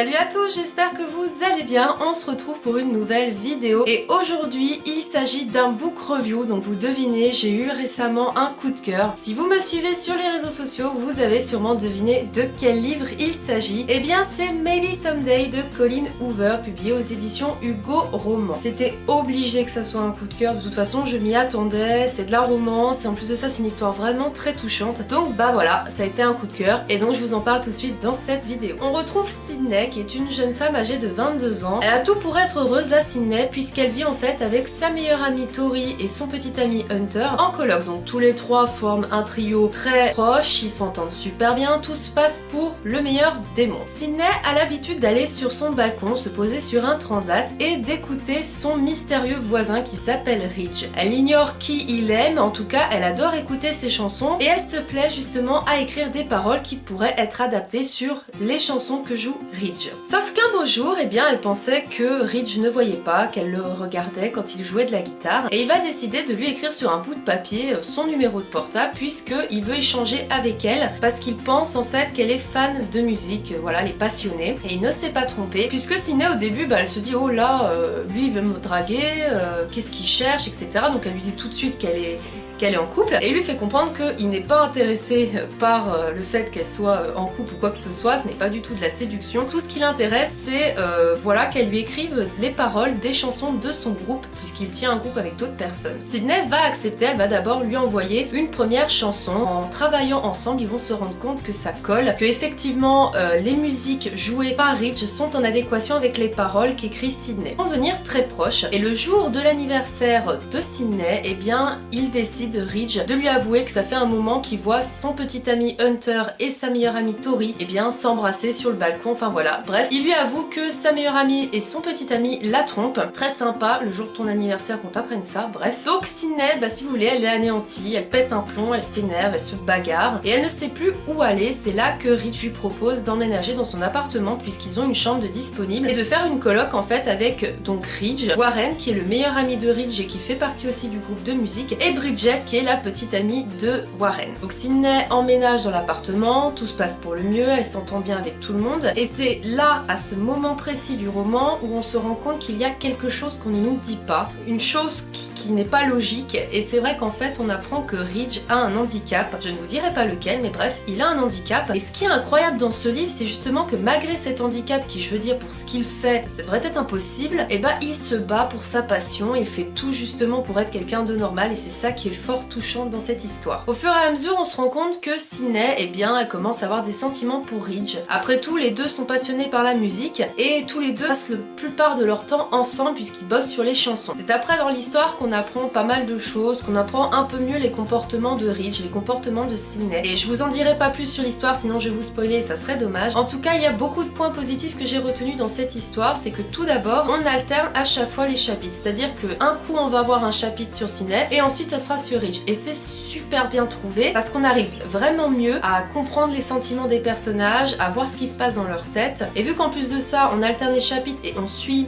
Salut à tous, j'espère que vous allez bien. On se retrouve pour une nouvelle vidéo et aujourd'hui il s'agit d'un book review. Donc vous devinez, j'ai eu récemment un coup de cœur. Si vous me suivez sur les réseaux sociaux, vous avez sûrement deviné de quel livre il s'agit. Et bien c'est Maybe Someday de Colleen Hoover, publié aux éditions Hugo Roman. C'était obligé que ça soit un coup de cœur, de toute façon je m'y attendais, c'est de la romance et en plus de ça c'est une histoire vraiment très touchante. Donc bah voilà, ça a été un coup de cœur et donc je vous en parle tout de suite dans cette vidéo. On retrouve Sydney qui est une jeune femme âgée de 22 ans. Elle a tout pour être heureuse la Sydney puisqu'elle vit en fait avec sa meilleure amie Tori et son petit ami Hunter en coloc. Donc tous les trois forment un trio très proche, ils s'entendent super bien, tout se passe pour le meilleur des mondes. Sydney a l'habitude d'aller sur son balcon, se poser sur un transat et d'écouter son mystérieux voisin qui s'appelle Ridge. Elle ignore qui il est, mais en tout cas elle adore écouter ses chansons et elle se plaît justement à écrire des paroles qui pourraient être adaptées sur les chansons que joue Ridge. Sauf qu'un beau jour, eh bien, elle pensait que Ridge ne voyait pas, qu'elle le regardait quand il jouait de la guitare, et il va décider de lui écrire sur un bout de papier son numéro de portable puisqu'il veut échanger avec elle parce qu'il pense en fait qu'elle est fan de musique, voilà, elle est passionnée, et il ne s'est pas trompé puisque Sydney au début, elle se dit oh là, lui il veut me draguer, qu'est-ce qu'il cherche, etc. Donc elle lui dit tout de suite qu'elle est en couple et lui fait comprendre qu'il n'est pas intéressé par le fait qu'elle soit en couple ou quoi que ce soit, ce n'est pas du tout de la séduction. Tout ce qui l'intéresse c'est voilà, qu'elle lui écrive les paroles des chansons de son groupe puisqu'il tient un groupe avec d'autres personnes. Sydney va accepter, elle va d'abord lui envoyer une première chanson. En travaillant ensemble, ils vont se rendre compte que ça colle, que effectivement les musiques jouées par Ridge sont en adéquation avec les paroles qu'écrit Sydney. Ils vont devenir très proches et le jour de l'anniversaire de Sydney, eh bien il décide Ridge de lui avouer que ça fait un moment qu'il voit son petit ami Hunter et sa meilleure amie Tori s'embrasser sur le balcon, enfin voilà. Bref, il lui avoue que sa meilleure amie et son petit ami la trompent. Très sympa, le jour de ton anniversaire qu'on t'apprenne ça, bref. Donc Sydney, si vous voulez, elle est anéantie, elle pète un plomb, elle s'énerve, elle se bagarre et elle ne sait plus où aller. C'est là que Ridge lui propose d'emménager dans son appartement puisqu'ils ont une chambre de disponible et de faire une coloc en fait avec donc Ridge, Warren qui est le meilleur ami de Ridge et qui fait partie aussi du groupe de musique, et Bridget qui est la petite amie de Warren. Donc Sydney emménage dans l'appartement, tout se passe pour le mieux, elle s'entend bien avec tout le monde et c'est là, à ce moment précis du roman, où on se rend compte qu'il y a quelque chose qu'on ne nous dit pas, une chose qui n'est pas logique, et c'est vrai qu'en fait on apprend que Ridge a un handicap, je ne vous dirai pas lequel, mais bref, il a un handicap, et ce qui est incroyable dans ce livre, c'est justement que malgré cet handicap qui, je veux dire, pour ce qu'il fait, ça devrait être impossible, et il se bat pour sa passion, il fait tout justement pour être quelqu'un de normal, et c'est ça qui est fort touchante dans cette histoire. Au fur et à mesure, on se rend compte que Sydney, elle commence à avoir des sentiments pour Ridge. Après tout, les deux sont passionnés par la musique et tous les deux passent la plupart de leur temps ensemble puisqu'ils bossent sur les chansons. C'est après dans l'histoire qu'on apprend pas mal de choses, qu'on apprend un peu mieux les comportements de Ridge, les comportements de Sydney. Et je vous en dirai pas plus sur l'histoire, sinon je vais vous spoiler et ça serait dommage. En tout cas, il y a beaucoup de points positifs que j'ai retenus dans cette histoire. C'est que tout d'abord, on alterne à chaque fois les chapitres. C'est-à-dire qu'un coup, on va avoir un chapitre sur Sydney et ensuite, ça sera sur Ridge. Et c'est super bien trouvé parce qu'on arrive vraiment mieux à comprendre les sentiments des personnages, à voir ce qui se passe dans leur tête. Et vu qu'en plus de ça, on alterne les chapitres et on suit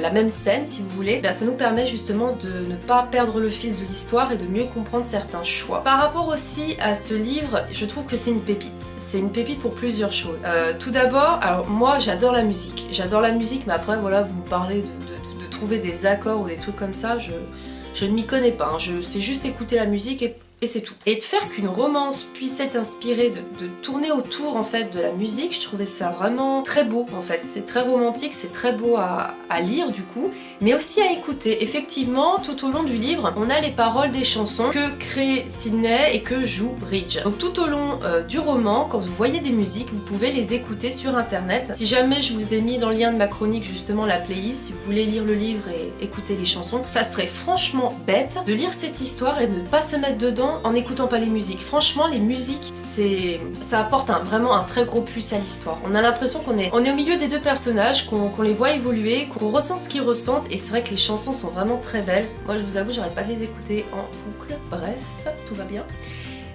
la même scène, si vous voulez, ça nous permet justement de ne pas perdre le fil de l'histoire et de mieux comprendre certains choix. Par rapport aussi à ce livre, je trouve que c'est une pépite. C'est une pépite pour plusieurs choses. Tout d'abord, alors moi j'adore la musique. J'adore la musique, mais après voilà, vous me parlez de trouver des accords ou des trucs comme ça, je ne m'y connais pas, hein. Je sais juste écouter la musique et c'est tout. Et de faire qu'une romance puisse être inspirée, de tourner autour en fait de la musique, je trouvais ça vraiment très beau en fait. C'est très romantique, c'est très beau à lire du coup, mais aussi à écouter. Effectivement, tout au long du livre, on a les paroles des chansons que crée Sydney et que joue Ridge. Donc tout au long du roman, quand vous voyez des musiques, vous pouvez les écouter sur internet. Si jamais je vous ai mis dans le lien de ma chronique justement la playlist, si vous voulez lire le livre et écouter les chansons, ça serait franchement bête de lire cette histoire et de ne pas se mettre dedans en n'écoutant pas les musiques. Franchement, les musiques, ça apporte vraiment un très gros plus à l'histoire. On a l'impression qu'on est au milieu des deux personnages, qu'on les voit évoluer, qu'on ressent ce qu'ils ressentent, et c'est vrai que les chansons sont vraiment très belles. Moi, je vous avoue, j'arrête pas de les écouter en boucle. Bref, tout va bien.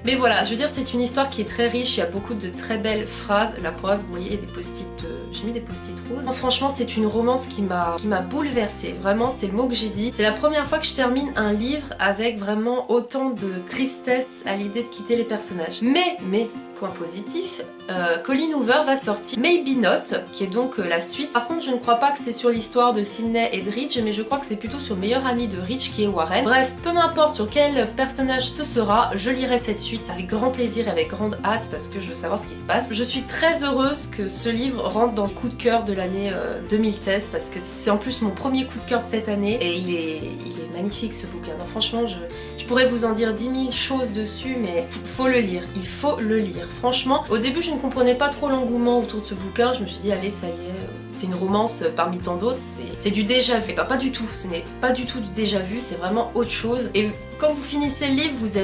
Mais voilà, je veux dire, c'est une histoire qui est très riche, il y a beaucoup de très belles phrases. La preuve, vous voyez, il y a des post-it, j'ai mis des post-it roses. Franchement, c'est une romance qui m'a bouleversée. Vraiment, c'est le mot que j'ai dit. C'est la première fois que je termine un livre avec vraiment autant de tristesse à l'idée de quitter les personnages. Mais point positif, Colleen Hoover va sortir Maybe Not, qui est donc la suite. Par contre, je ne crois pas que c'est sur l'histoire de Sydney et de Ridge, mais je crois que c'est plutôt sur le meilleur ami de Ridge qui est Warren. Bref, peu m'importe sur quel personnage ce sera, je lirai cette suite avec grand plaisir et avec grande hâte parce que je veux savoir ce qui se passe. Je suis très heureuse que ce livre rentre dans le coup de cœur de l'année 2016 parce que c'est en plus mon premier coup de cœur de cette année et il est magnifique ce bouquin. Non, franchement, je pourrais vous en dire 10 000 choses dessus, mais faut le lire, il faut le lire. Franchement, au début, je ne comprenais pas trop l'engouement autour de ce bouquin. Je me suis dit, allez, ça y est, c'est une romance parmi tant d'autres, c'est du déjà vu. Et pas du tout, ce n'est pas du tout du déjà vu, c'est vraiment autre chose. Et quand vous finissez le livre, vous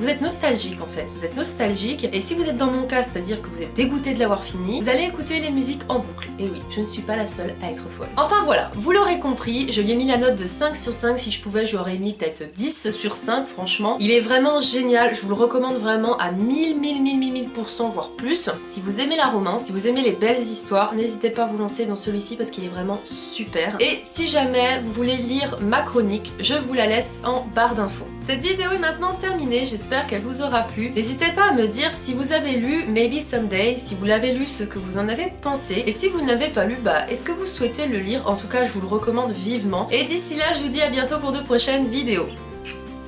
êtes nostalgique en fait, vous êtes nostalgique. Et si vous êtes dans mon cas, c'est-à-dire que vous êtes dégoûté de l'avoir fini, vous allez écouter les musiques en boucle. Et oui, je ne suis pas la seule à être folle. Enfin voilà, vous l'aurez compris, je lui ai mis la note de 5 sur 5. Si je pouvais, je lui aurais mis peut-être 10 sur 5, franchement. Il est vraiment génial, je vous le recommande vraiment à 1000%, voire plus. Si vous aimez la romance, si vous aimez les belles histoires, n'hésitez pas à vous lancer dans celui-ci parce qu'il est vraiment super. Et si jamais vous voulez lire ma chronique, je vous la laisse en barre d'infos. Cette vidéo est maintenant terminée, j'espère qu'elle vous aura plu. N'hésitez pas à me dire si vous avez lu Maybe Someday, si vous l'avez lu, ce que vous en avez pensé. Et si vous ne l'avez pas lu, est-ce que vous souhaitez le lire? En tout cas, je vous le recommande vivement. Et d'ici là, je vous dis à bientôt pour de prochaines vidéos.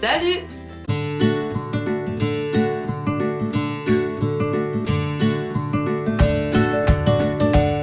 Salut!